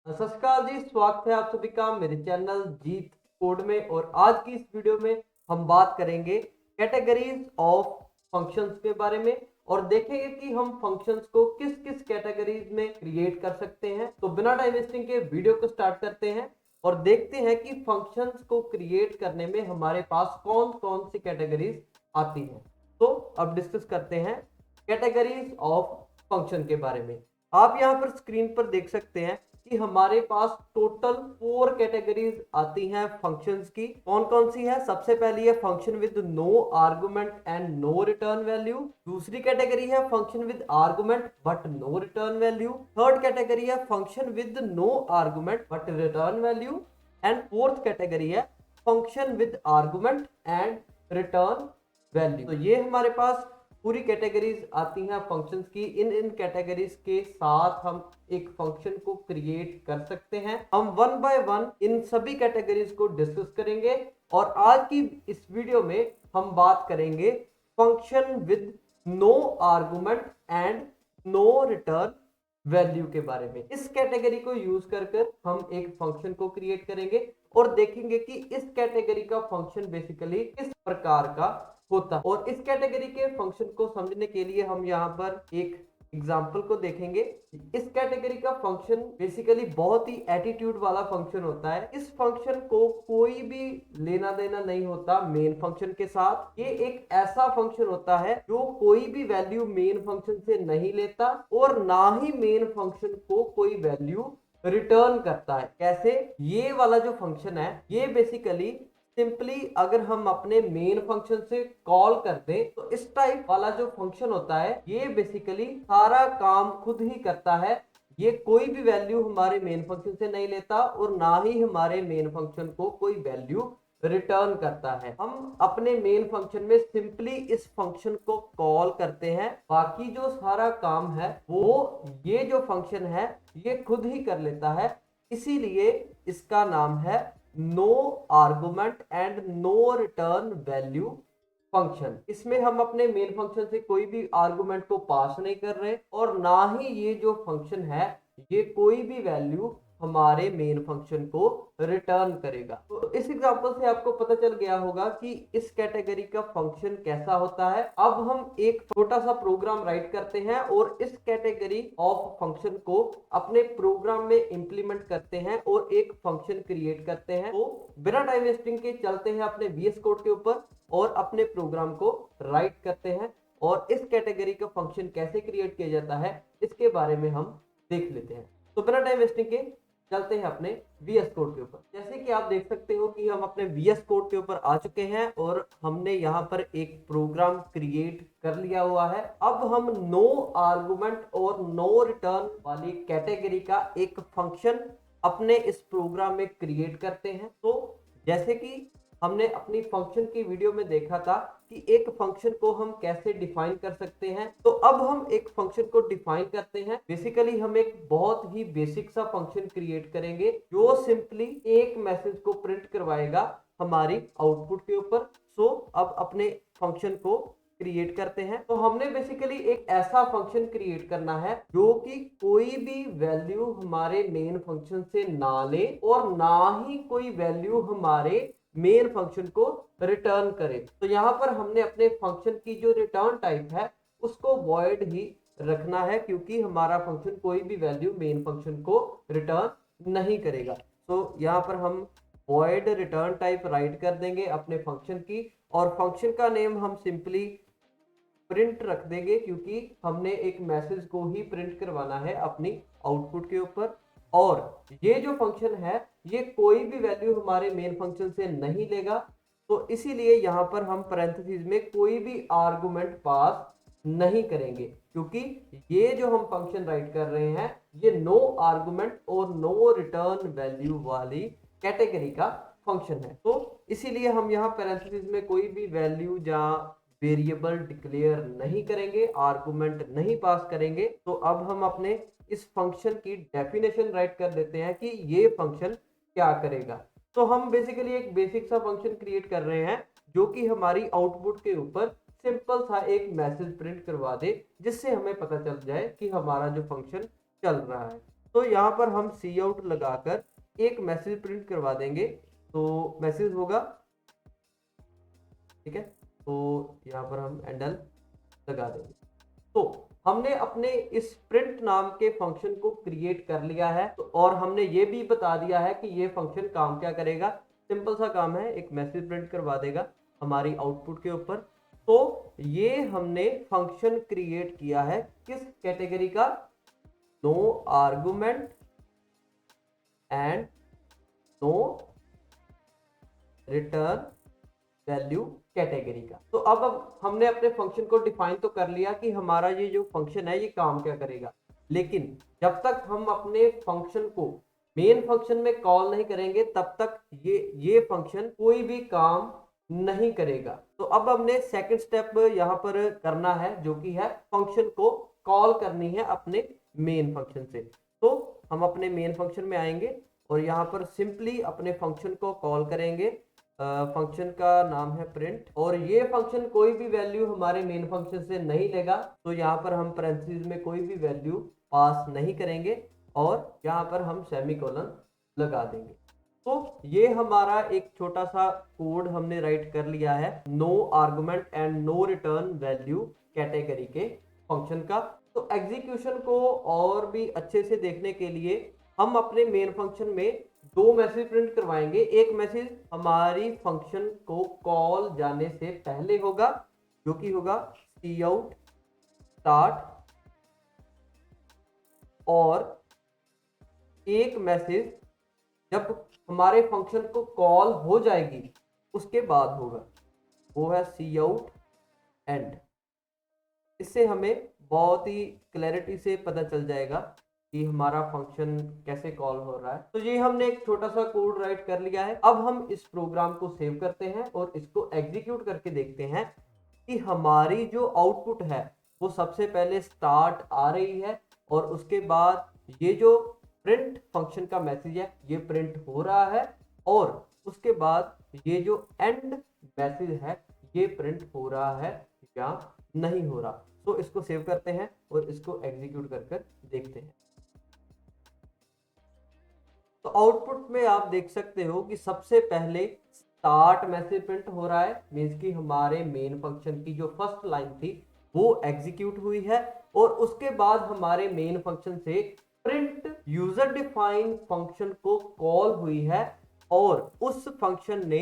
सत श्री अकाल जी, स्वागत है आप सभी का मेरे चैनल जीत कोड में। और आज की इस वीडियो में हम बात करेंगे कैटेगरीज ऑफ फंक्शंस के बारे में और देखेंगे कि हम फंक्शंस को किस किस कैटेगरीज में क्रिएट कर सकते हैं। तो बिना टाइम वेस्टिंग के वीडियो को स्टार्ट करते हैं और देखते हैं कि फंक्शंस को क्रिएट करने में हमारे पास कौन कौन सी कैटेगरीज आती हैं। तो अब डिस्कस करते हैं कैटेगरीज ऑफ फंक्शन के बारे में। आप यहाँ पर स्क्रीन पर देख सकते हैं कि हमारे पास टोटल 4 कैटेगरीज आती हैं फंक्शंस की। कौन कौन सी है? सबसे पहली है function with no argument and no return value. दूसरी कैटेगरी है function with argument but no return value. Third category है function with no argument but return value. And fourth category है function with argument and return value. तो ये हमारे पास पूरी categories आती हैं फंक्शंस की। इन कैटेगरीज के साथ हम एक फंक्शन को क्रिएट कर सकते हैं। हम वन बाय वन इन सभी कैटेगरीज को डिस्कस करेंगे और आज की इस वीडियो में हम बात करेंगे function with no argument and no return value के बारे में। इस कैटेगरी को यूज कर हम एक फंक्शन को क्रिएट करेंगे और देखेंगे कि इस कैटेगरी का फंक्शन बेसिकली किस प्रकार का होता। और इस कैटेगरी के फंक्शन को समझने के लिए हम यहाँ पर एक एग्जाम्पल को देखेंगे। इस कैटेगरी का फंक्शन बेसिकली बहुत ही एटीट्यूड वाला फंक्शन होता है। इस फंक्शन को कोई भी लेना देना नहीं होता मेन फंक्शन के साथ। ये एक ऐसा फंक्शन होता है जो कोई भी वैल्यू मेन फंक्शन से नहीं लेता और ना ही मेन फंक्शन को कोई वैल्यू रिटर्न करता है। कैसे? ये वाला जो फंक्शन है ये बेसिकली सिंपली अगर हम अपने मेन फंक्शन से कॉल कर दें तो इस टाइप वाला जो फंक्शन होता है ये बेसिकली सारा काम खुद ही करता है। ये कोई भी वैल्यू हमारे मेन फंक्शन से नहीं लेता और ना ही हमारे मेन फंक्शन को कोई वैल्यू रिटर्न करता है। हम अपने मेन फंक्शन में सिंपली इस फंक्शन को कॉल करते हैं, बाकी जो सारा काम है वो ये जो फंक्शन है ये खुद ही कर लेता है। इसीलिए इसका नाम है no argument and no return value function. इसमें हम अपने मेन फंक्शन से कोई भी आर्गुमेंट को पास नहीं कर रहे और ना ही ये जो फंक्शन है ये कोई भी वैल्यू हमारे मेन फंक्शन को रिटर्न करेगा। तो इस एग्जांपल से आपको पता चल गया होगा कि इस कैटेगरी का फंक्शन कैसा होता है। अब हम एक छोटा सा प्रोग्राम राइट करते हैं और इस कैटेगरी ऑफ फंक्शन को अपने प्रोग्राम में इंप्लीमेंट करते हैं और एक फंक्शन क्रिएट करते हैं। तो बिना टाइम वेस्टिंग के चलते हैं अपने VS कोड के ऊपर और अपने प्रोग्राम को राइट करते हैं और इस कैटेगरी का फंक्शन कैसे क्रिएट किया जाता है इसके बारे में हम देख लेते हैं। तो बिना टाइम वेस्टिंग के चलते हैं अपने VS कोड के ऊपर। जैसे कि आप देख सकते हो कि हम अपने VS कोड के ऊपर आ चुके हैं और हमने यहाँ पर एक प्रोग्राम क्रिएट कर लिया हुआ है। अब हम नो आर्गुमेंट और नो रिटर्न वाली कैटेगरी का एक फंक्शन अपने इस प्रोग्राम में क्रिएट करते हैं। तो जैसे कि हमने अपनी फंक्शन की वीडियो में देखा था कि एक फंक्शन को हम कैसे डिफाइन कर सकते हैं, तो अब हम एक फंक्शन को डिफाइन करते हैं। बेसिकली हम एक बहुत ही बेसिक सा फंक्शन क्रिएट करेंगे जो सिंपली एक मैसेज को प्रिंट करवाएगा हमारी आउटपुट के ऊपर। सो अब अपने फंक्शन को क्रिएट करते हैं। तो हमने बेसिकली एक ऐसा फंक्शन क्रिएट करना है जो कि कोई भी वैल्यू हमारे मेन फंक्शन से ना ले और ना ही कोई वैल्यू हमारे मेन फंक्शन को रिटर्न करे। तो यहाँ पर हमने अपने फंक्शन की जो रिटर्न टाइप है उसको वॉइड ही रखना है क्योंकि हमारा फंक्शन कोई भी वैल्यू मेन फंक्शन को रिटर्न नहीं करेगा। तो यहाँ पर हम वॉइड रिटर्न टाइप राइट कर देंगे अपने फंक्शन की और फंक्शन का नेम हम सिंपली प्रिंट रख देंगे क्योंकि हमने एक मैसेज को ही प्रिंट करवाना है अपनी आउटपुट के ऊपर। और ये जो फंक्शन है ये कोई भी वैल्यू हमारे मेन फंक्शन से नहीं लेगा। तो इसीलिए यहाँ पर हम पैरेंथेसिस में कोई भी आर्गुमेंट पास नहीं करेंगे क्योंकि ये जो हम फंक्शन राइट कर रहे हैं ये नो आर्गुमेंट और नो रिटर्न वैल्यू वाली कैटेगरी का फंक्शन है। तो इसीलिए हम यहाँ पैरेंथेसिस में कोई भी वैल्यू या वेरिएबल डिक्लेयर नहीं करेंगे, आर्गुमेंट नहीं पास करेंगे। तो अब हम अपने इस फंक्शन की डेफिनेशन राइट कर देते हैं कि ये फंक्शन क्या करेगा। तो हम बेसिकली एक बेसिक सा फंक्शन क्रिएट कर रहे हैं जो कि हमारी आउटपुट के ऊपर सिंपल सा एक मैसेज प्रिंट करवा दे जिससे हमें पता चल जाए कि हमारा जो फंक्शन चल रहा है। तो यहाँ पर हम सी आउट लगाकर एक मैसेज प्रिंट करवा देंगे। तो मैसेज होगा, ठीक है, तो यहाँ पर हम एंडल लगा देंगे। तो हमने अपने इस प्रिंट नाम के फंक्शन को क्रिएट कर लिया है। तो और हमने ये भी बता दिया है कि ये फंक्शन काम क्या करेगा। सिंपल सा काम है, एक मैसेज प्रिंट करवा देगा हमारी आउटपुट के ऊपर। तो ये हमने फंक्शन क्रिएट किया है किस कैटेगरी का, no argument and no return value category का। तो अब हमने अपने फंक्शन को डिफाइन तो कर लिया कि हमारा ये जो फंक्शन है ये काम क्या करेगा, लेकिन जब तक हम अपने फंक्शन को मेन फंक्शन में कॉल नहीं करेंगे तब तक ये फंक्शन कोई भी काम नहीं करेगा। तो अब हमने सेकंड स्टेप यहाँ पर करना है, जो कि है फंक्शन को कॉल करनी है अपने मेन फंक्शन से। तो हम अपने मेन फंक्शन में आएंगे और यहाँ पर सिंपली अपने फंक्शन को कॉल करेंगे। फंक्शन का नाम है प्रिंट, और ये फंक्शन कोई भी वैल्यू हमारे मेन फंक्शन से नहीं लेगा। तो यहाँ पर हम पैरेंथेसिस में कोई भी वैल्यू पास नहीं करेंगे और यहाँ पर हम सेमीकोलन लगा देंगे। तो ये हमारा एक छोटा सा कोड हमने राइट कर लिया है no argument and no return value category के फंक्शन का। तो एग्जीक्यूशन को और भी अच्छे से देखने के लिए हम अपने मेन फंक्शन में दो मैसेज प्रिंट करवाएंगे। एक मैसेज हमारी फंक्शन को कॉल जाने से पहले होगा, जो कि होगा सी आउट स्टार्ट, और एक मैसेज जब हमारे फंक्शन को कॉल हो जाएगी उसके बाद होगा, वो है सी आउट एंड। इससे हमें बहुत ही क्लैरिटी से पता चल जाएगा कि हमारा फंक्शन कैसे कॉल हो रहा है। तो ये हमने एक छोटा सा कोड राइट कर लिया है। अब हम इस प्रोग्राम को सेव करते हैं और इसको एग्जीक्यूट करके देखते हैं कि हमारी जो आउटपुट है वो सबसे पहले स्टार्ट आ रही है, और उसके बाद ये जो प्रिंट फंक्शन का मैसेज है ये प्रिंट हो रहा है, और उसके बाद ये जो एंड मैसेज है ये प्रिंट हो रहा है या नहीं हो रहा। तो इसको सेव करते हैं और इसको एग्जीक्यूट कर देखते हैं। तो आउटपुट में आप देख सकते हो कि सबसे पहले स्टार्ट मैसेज प्रिंट हो रहा है, मींस कि हमारे मेन फंक्शन की जो फर्स्ट लाइन थी वो एग्जीक्यूट हुई है, और उसके बाद हमारे मेन फंक्शन से प्रिंट यूजर डिफाइन फंक्शन को कॉल हुई है, और उस फंक्शन ने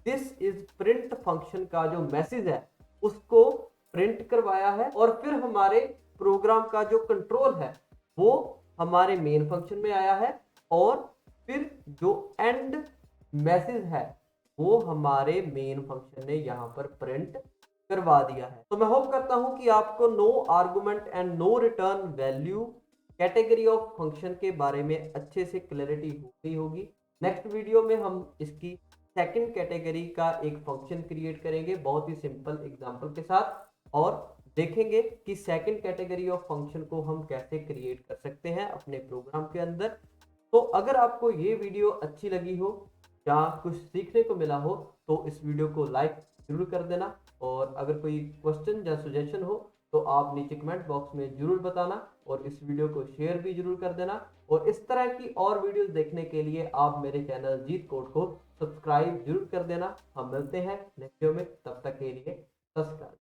दिस इज प्रिंट फंक्शन का जो मैसेज है उसको प्रिंट करवाया है। और फिर हमारे प्रोग्राम का जो कंट्रोल है वो हमारे मेन फंक्शन में आया है, और फिर जो एंड मैसेज है वो हमारे मेन फंक्शन ने यहाँ पर प्रिंट करवा दिया है। तो मैं होप करता हूं कि आपको no argument and no return value category of function के बारे में अच्छे से क्लैरिटी हो गई होगी। नेक्स्ट वीडियो में हम इसकी सेकंड कैटेगरी का एक फंक्शन क्रिएट करेंगे बहुत ही सिंपल एग्जांपल के साथ, और देखेंगे कि सेकंड कैटेगरी ऑफ फंक्शन को हम कैसे क्रिएट कर सकते हैं अपने प्रोग्राम के अंदर। तो अगर आपको ये वीडियो अच्छी लगी हो या कुछ सीखने को मिला हो तो इस वीडियो को लाइक जरूर कर देना, और अगर कोई क्वेश्चन या सजेशन हो तो आप नीचे कमेंट बॉक्स में जरूर बताना, और इस वीडियो को शेयर भी जरूर कर देना। और इस तरह की और वीडियोस देखने के लिए आप मेरे चैनल जीत कोड को सब्सक्राइब जरूर कर देना। हम मिलते हैं नेक्स्ट वीडियो में, तब तक के लिए नमस्कार।